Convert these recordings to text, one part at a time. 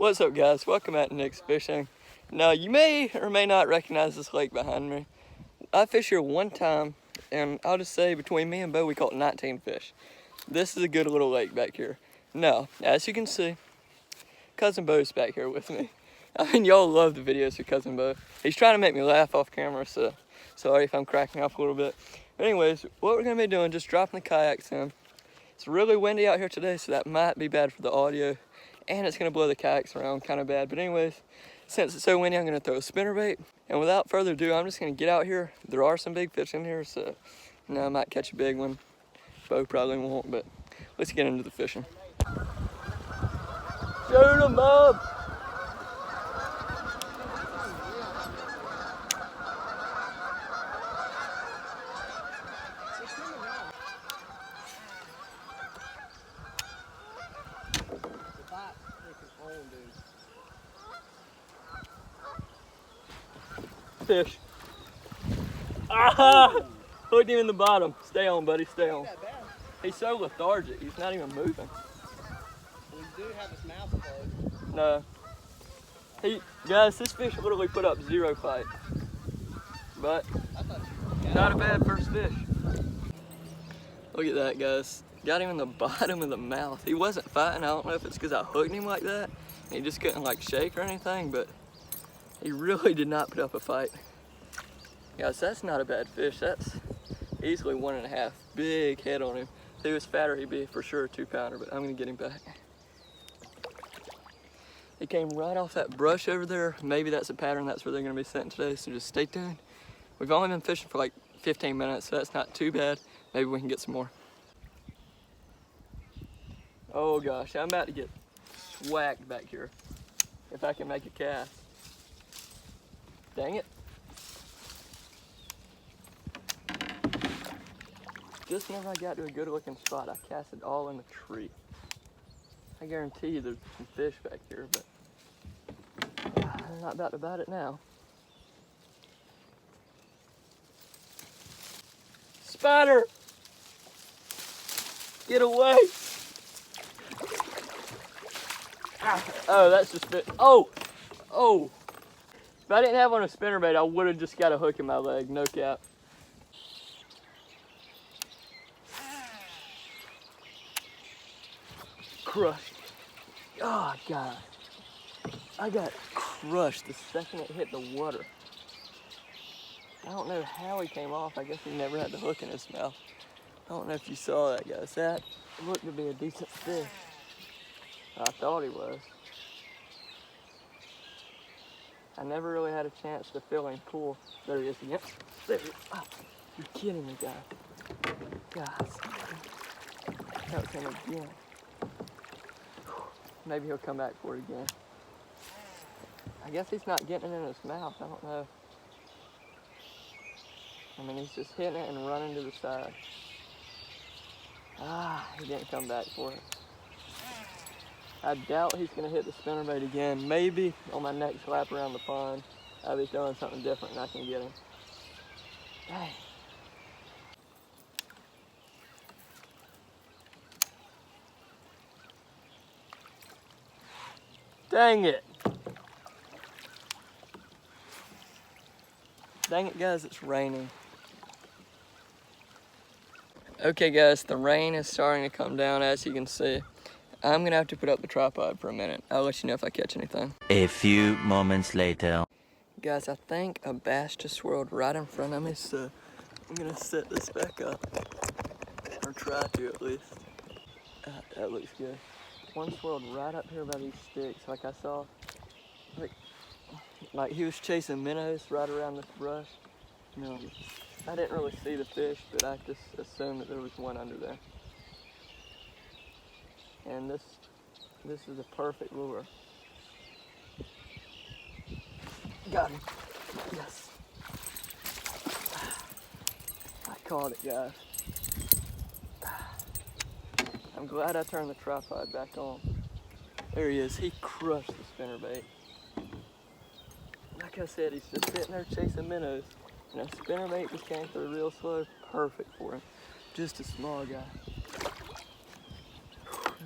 What's up, guys? Welcome back to Nick's Fishing. Now, you may or may not recognize this lake behind me. I fished here one time, and I'll just say between me and Bo, we caught 19 fish. This is a good little lake back here. Now, as you can see, Cousin Bo's back here with me. I mean, y'all love the videos of Cousin Bo. He's trying to make me laugh off camera, so sorry if I'm cracking up a little bit. But anyways, what we're gonna be doing, just dropping the kayaks in. It's really windy out here today, so that might be bad for the audio. And it's gonna blow the kayaks around kind of bad. But anyways, since it's so windy, I'm gonna throw a spinnerbait. And without further ado, I'm just gonna get out here. There are some big fish in here, so I might catch a big one. Bo probably won't, but let's get into the fishing. Shoot 'em, Bob! Fish. Ah! Hooked him in the bottom. Stay on, buddy, stay on. He's so lethargic, he's not even moving. We do have his mouth closed. No. Guys, this fish literally put up 0 fight. But not a bad first fish. Look at that, guys. Got him in the bottom of the mouth. He wasn't fighting. I don't know if it's because I hooked him like that. And he just couldn't like shake or anything, but he really did not put up a fight. Guys, that's not a bad fish. That's easily 1.5. Big head on him. If he was fatter, he'd be for sure a 2-pounder, but I'm gonna get him back. He came right off that brush over there. Maybe that's a pattern. That's where they're gonna be sitting today, so just stay tuned. We've only been fishing for like 15 minutes, so that's not too bad. Maybe we can get some more. Oh gosh, I'm about to get whacked back here. If I can make a cast. Dang it. Just whenever I got to a good looking spot, I cast it all in the tree. I guarantee you there's some fish back here, but I'm not about to bite it now. Spider! Get away! Oh, that's just fit. Oh! Oh! If I didn't have on a spinnerbait, I would have just got a hook in my leg, no cap. Crushed. Oh, God. I got crushed the second it hit the water. I don't know how he came off. I guess he never had the hook in his mouth. I don't know if you saw that, guys. That looked to be a decent fish. I thought he was. I never really had a chance to feel him pull. There he is again. There he is. Oh, you're kidding me, guys. Guys. That was him again. Maybe he'll come back for it again. I guess he's not getting it in his mouth. I don't know. I mean, he's just hitting it and running to the side. Ah, he didn't come back for it. I doubt he's going to hit the spinnerbait again. Maybe on my next lap around the pond, I'll be throwing something different and I can get him. Dang. Dang it. Dang it, guys, it's raining. Okay, guys, the rain is starting to come down, as you can see. I'm gonna have to put up the tripod for a minute. I'll let you know if I catch anything. A few moments later. Guys, I think a bass just swirled right in front of me, so I'm gonna set this back up. Or try to, at least. That looks good. One swirled right up here by these sticks, like I saw. Like he was chasing minnows right around this brush. No, I didn't really see the fish, but I just assumed that there was one under there. And this is a perfect lure. Got him. Yes. I caught it, guys. I'm glad I turned the tripod back on. There he is. He crushed the spinnerbait. Like I said, he's just sitting there chasing minnows. And a spinnerbait just came through real slow. Perfect for him. Just a small guy.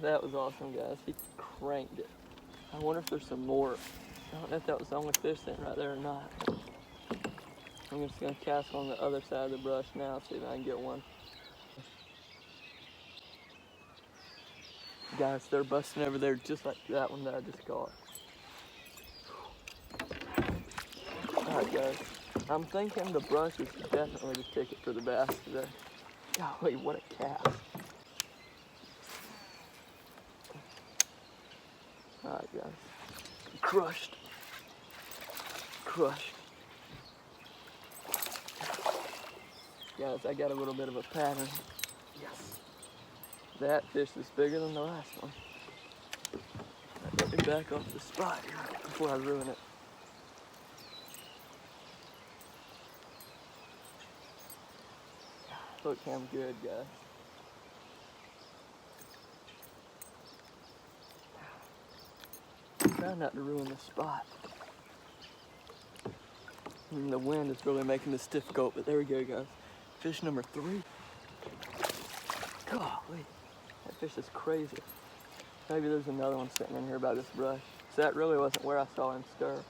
That was awesome, guys. He cranked it. I wonder if there's some more. I don't know if that was the only fish sitting right there or not. I'm just gonna cast on the other side of the brush now, see if I can get one. Guys, they're busting over there just like that one that I just caught. Alright guys, I'm thinking the brush is definitely the ticket for the bass today. Golly, what a cast. Alright guys, crushed. Crushed. Guys, I got a little bit of a pattern. Yes. That fish is bigger than the last one. Let me back off the spot here before I ruin it. Look him good, guys. Try not to ruin the spot. The wind is really making this difficult, but there we go, guys. Fish number 3. Golly, that fish is crazy. Maybe there's another one sitting in here by this brush. So that really wasn't where I saw him stir.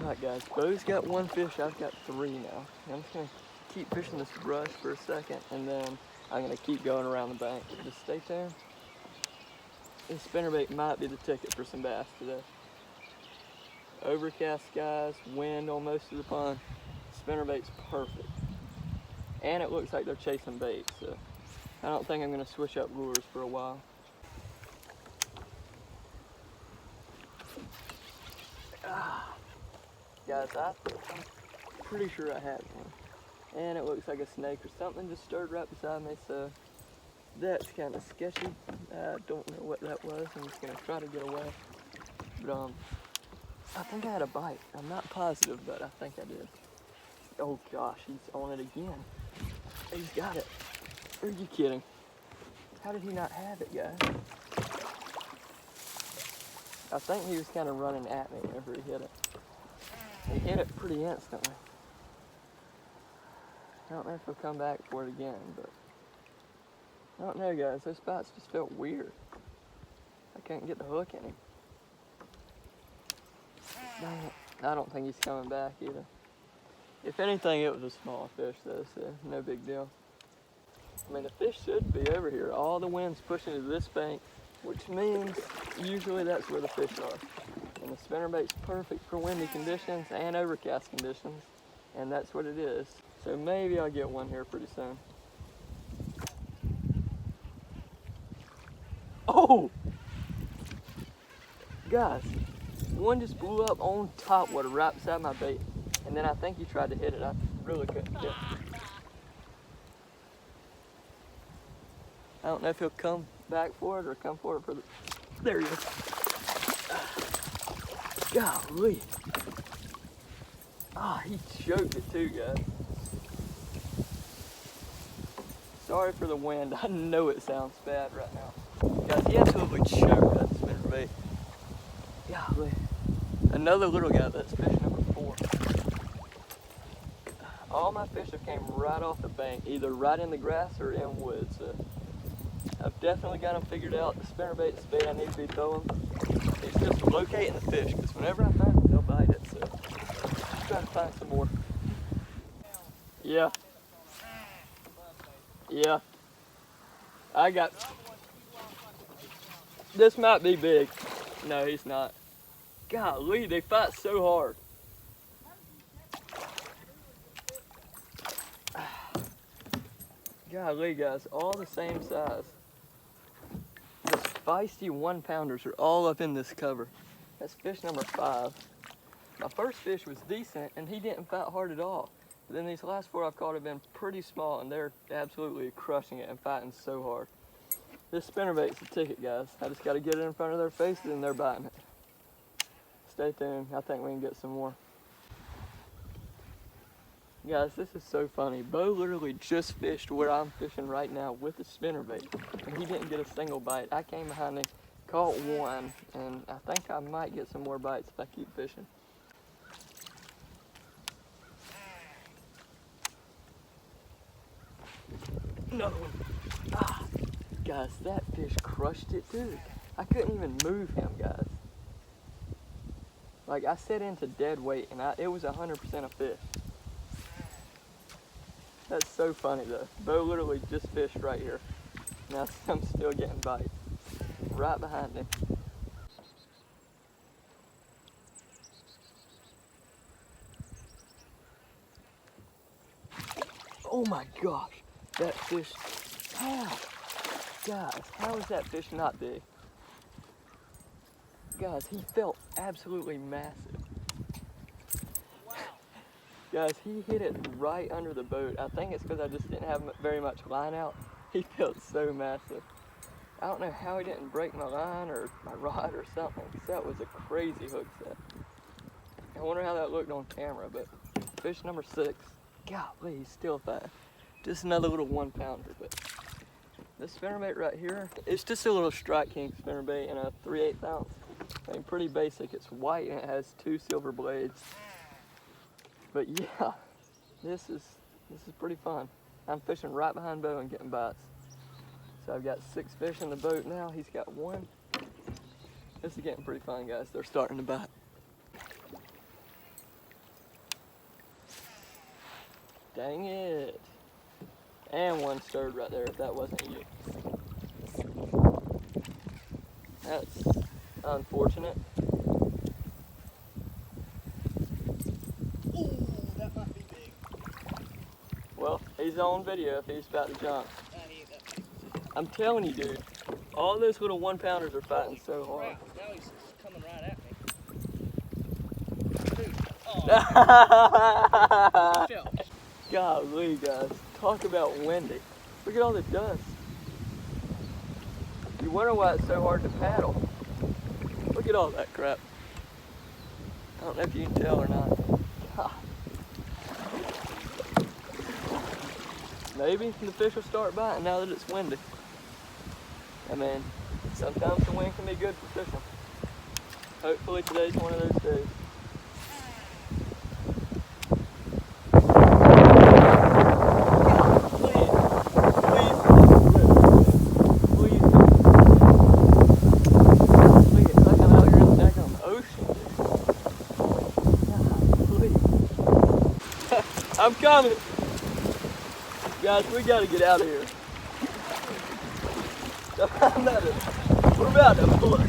Alright guys, Bo's got 1 fish, I've got 3 now. I'm just gonna keep fishing this brush for a second and then I'm gonna keep going around the bank. Just stay tuned. This spinnerbait might be the ticket for some bass today. Overcast skies, wind on most of the pond. Spinnerbait's perfect. And it looks like they're chasing bait, so I don't think I'm gonna switch up lures for a while. Guys, I'm pretty sure I had one. And it looks like a snake or something just stirred right beside me, so that's kind of sketchy. I don't know what that was. I'm just gonna try to get away. But I think I had a bite. I'm not positive, but I think I did. Oh gosh, he's on it again. He's got it. Are you kidding? How did he not have it, guys? I think he was kind of running at me whenever he hit it. He hit it pretty instantly. I don't know if he'll come back for it again, but I don't know, guys. Those spots just felt weird. I can't get the hook in him. Dang it. I don't think he's coming back either. If anything, it was a small fish though, so no big deal. I mean, the fish should be over here. All the wind's pushing to this bank, which means usually that's where the fish are. And the spinnerbait's perfect for windy conditions and overcast conditions, and that's what it is. So maybe I'll get one here pretty soon. Oh! Guys, one just blew up on top water right beside my bait. And then I think he tried to hit it. I really couldn't get it. I don't know if he'll come back for it or come for it for the... There he is. Golly. Ah, he choked it too, guys. Sorry for the wind. I know it sounds bad right now. Guys, he absolutely choked that spinnerbait. Golly. Another little guy, that's fish number 4. All my fish have came right off the bank, either right in the grass or in woods. So I've definitely got them figured out. The spinnerbait's the bait I need to be throwing. It's just locating the fish, because whenever I find them, they'll bite it. So just trying to find some more. Yeah. Yeah. I got... This might be big. No, he's not. Golly, they fight so hard. Golly, guys, all the same size. The feisty 1-pounders are all up in this cover. That's fish number 5. My first fish was decent, and he didn't fight hard at all. But then these last 4 I've caught have been pretty small, and they're absolutely crushing it and fighting so hard. This spinnerbait's the ticket, guys. I just got to get it in front of their faces, and they're biting it. Stay tuned. I think we can get some more. Guys, this is so funny. Bo literally just fished where I'm fishing right now with a spinnerbait, and he didn't get a single bite. I came behind him, caught one, and I think I might get some more bites if I keep fishing. Another one. Ah. Guys, that fish crushed it too. I couldn't even move him, guys. Like, I set into dead weight and it was 100% a fish. That's so funny though. Bo literally just fished right here. Now I'm still getting bites. Right behind him. Oh my gosh, that fish, how? Guys, how is that fish not big? Guys, he felt absolutely massive. Wow. Guys, he hit it right under the boat. I think it's because I just didn't have very much line out. He felt so massive. I don't know how he didn't break my line or my rod or something, because that was a crazy hook set. I wonder how that looked on camera, but fish number 6. Golly, he's still fat. Just another little 1 pounder, but this spinnerbait right here, it's just a little Strike King spinnerbait in a 3/8 ounce. I mean, pretty basic. It's white and it has 2 silver blades. But yeah, this is pretty fun. I'm fishing right behind Bo and getting bites. So I've got 6 fish in the boat now. He's got 1. This is getting pretty fun, guys. They're starting to bite. Dang it. And 1 stirred right there if that wasn't you. That's unfortunate. Ooh, that might be big. Well, he's on video if he's about to jump. He ain't that big. I'm telling you, dude, all those little 1 pounders are fighting so hard. Crap, now he's coming right at me. Dude, oh. Shell. Golly, guys, talk about windy. Look at all the dust. You wonder why it's so hard to paddle. Look at all that crap. I don't know if you can tell or not. God. Maybe the fish will start biting now that it's windy. I mean, sometimes the wind can be good for fishing. Hopefully today's one of those days. I'm coming. Guys, we gotta get out of here. We're about to flip.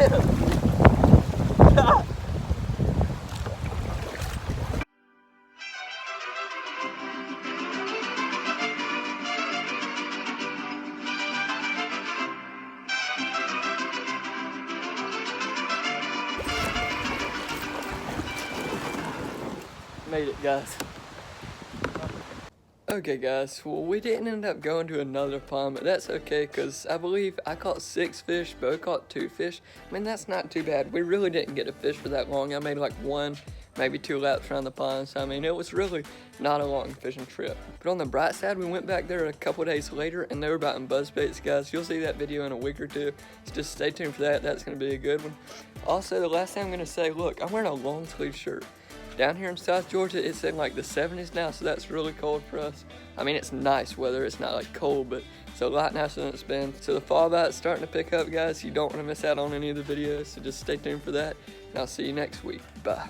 Made it, guys. Okay guys, well we didn't end up going to another pond, but that's okay because I believe I caught 6 fish, Bo caught 2 fish. I mean, that's not too bad. We really didn't get to fish for that long. I made like 1, maybe 2 laps around the pond, so I mean, it was really not a long fishing trip. But on the bright side, we went back there a couple days later and they were biting buzzbaits, guys. You'll see that video in a week or 2, so just stay tuned for that. That's going to be a good one. Also, the last thing I'm going to say, look, I'm wearing a long sleeve shirt. Down here in South Georgia, it's in like the 70s now, so that's really cold for us. I mean, it's nice weather, it's not like cold, but it's a lot nicer than it's been. So the fall bite's starting to pick up, guys. You don't want to miss out on any of the videos, so just stay tuned for that, and I'll see you next week. Bye.